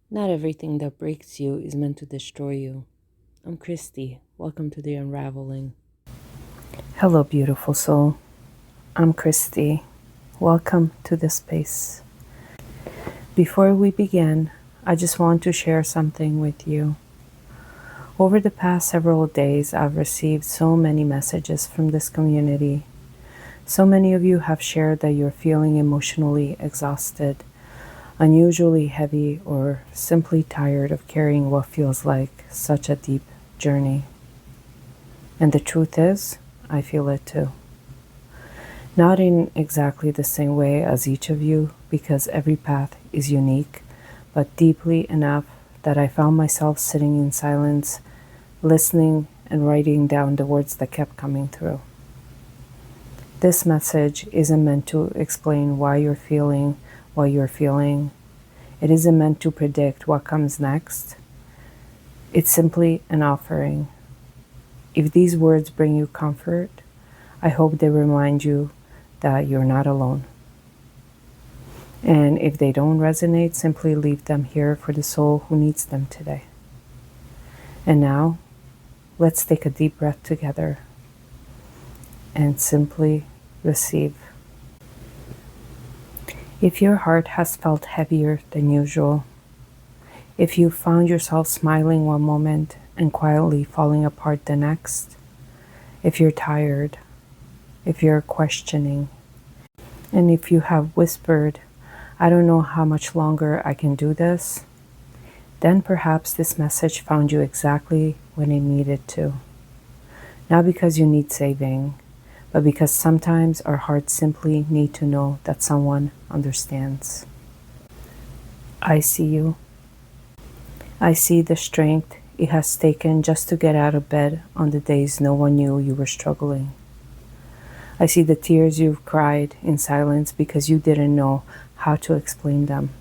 Not everything that breaks you is meant to destroy you. I'm Kristi. Welcome to the unraveling. Hello, beautiful soul. I'm Kristi. Welcome to this space. Before we begin, I just want to share something with you. Over the past several days, I've received so many messages from this community. So many of you have shared that you're feeling emotionally exhausted, unusually heavy, or simply tired of carrying what feels like such a deep journey. And the truth is, I feel it too. Not in exactly the same way as each of you, because every path is unique, but deeply enough that I found myself sitting in silence, listening and writing down the words that kept coming through. This message isn't meant to explain why you're feeling what you're feeling. It isn't meant to predict what comes next. It's simply an offering. If these words bring you comfort, I hope they remind you that you're not alone. And if they don't resonate, simply leave them here for the soul who needs them today. And now, let's take a deep breath together and simply receive. If your heart has felt heavier than usual, if you found yourself smiling one moment and quietly falling apart the next, if you're tired, if you're questioning, and if you have whispered, I don't know how much longer I can do this, then perhaps this message found you exactly when it needed to. Not because you need saving, but because sometimes our hearts simply need to know that someone understands. I see you. I see the strength it has taken just to get out of bed on the days no one knew you were struggling. I see the tears you've cried in silence because you didn't know how to explain them.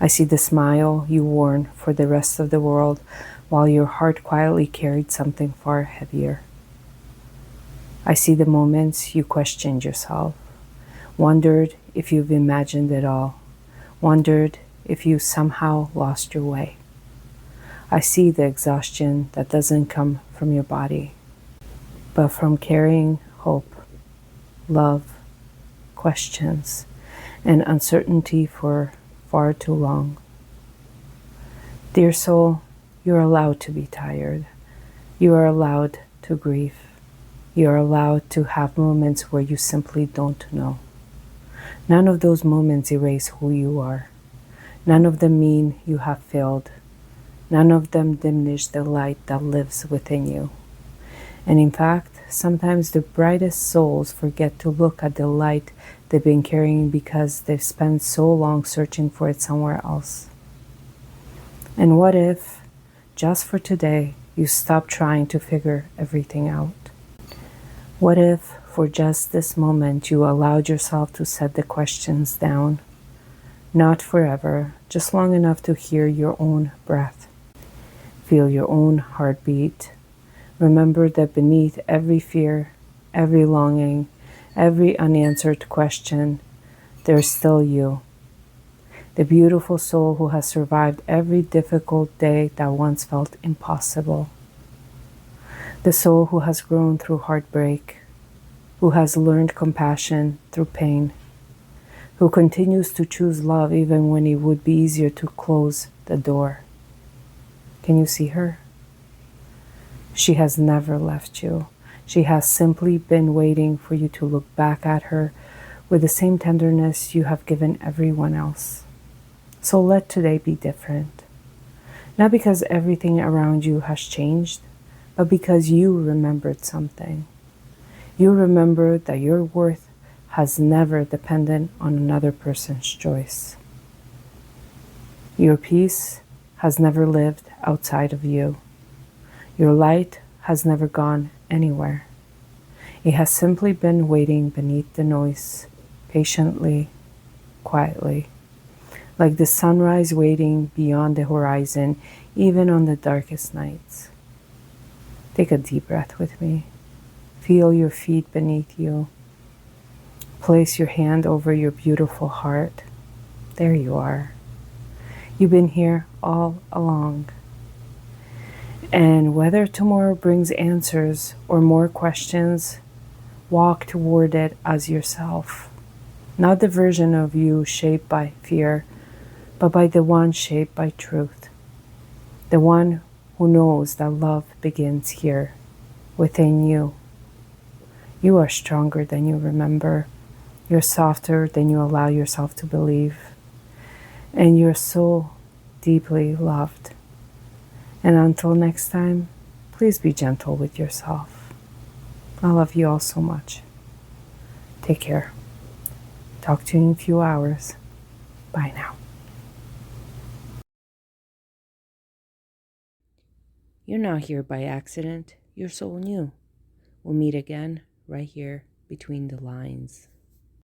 I see the smile you wore for the rest of the world while your heart quietly carried something far heavier. I see the moments you questioned yourself, wondered if you've imagined it all, wondered if you somehow lost your way. I see the exhaustion that doesn't come from your body, but from carrying hope, love, questions, and uncertainty for far too long. Dear soul, you're allowed to be tired. You are allowed to grieve. You are allowed to have moments where you simply don't know. None of those moments erase who you are. None of them mean you have failed. None of them diminish the light that lives within you. And in fact, sometimes the brightest souls forget to look at the light they've been carrying because they've spent so long searching for it somewhere else. And what if, just for today, you stop trying to figure everything out? What if, for just this moment, you allowed yourself to set the questions down? Not forever, just long enough to hear your own breath. Feel your own heartbeat. Remember that beneath every fear, every longing, every unanswered question, there's still you. The beautiful soul who has survived every difficult day that once felt impossible. The soul who has grown through heartbreak, who has learned compassion through pain, who continues to choose love even when it would be easier to close the door. Can you see her? She has never left you. She has simply been waiting for you to look back at her with the same tenderness you have given everyone else. So let today be different. Not because everything around you has changed, but because you remembered something. You remembered that your worth has never depended on another person's choice. Your peace has never lived outside of you. Your light has never gone anywhere. It has simply been waiting beneath the noise, patiently, quietly, like the sunrise waiting beyond the horizon, even on the darkest nights. Take a deep breath with me. Feel your feet beneath you. Place your hand over your beautiful heart. There you are. You've been here all along. And whether tomorrow brings answers or more questions, walk toward it as yourself. Not the version of you shaped by fear, but by the one shaped by truth. The one who knows that love begins here, within you. You are stronger than you remember. You're softer than you allow yourself to believe. And you're so deeply loved. And until next time, please be gentle with yourself. I love you all so much. Take care. Talk to you in a few hours. Bye now. You're not here by accident. You're so new. We'll meet again right here between the lines.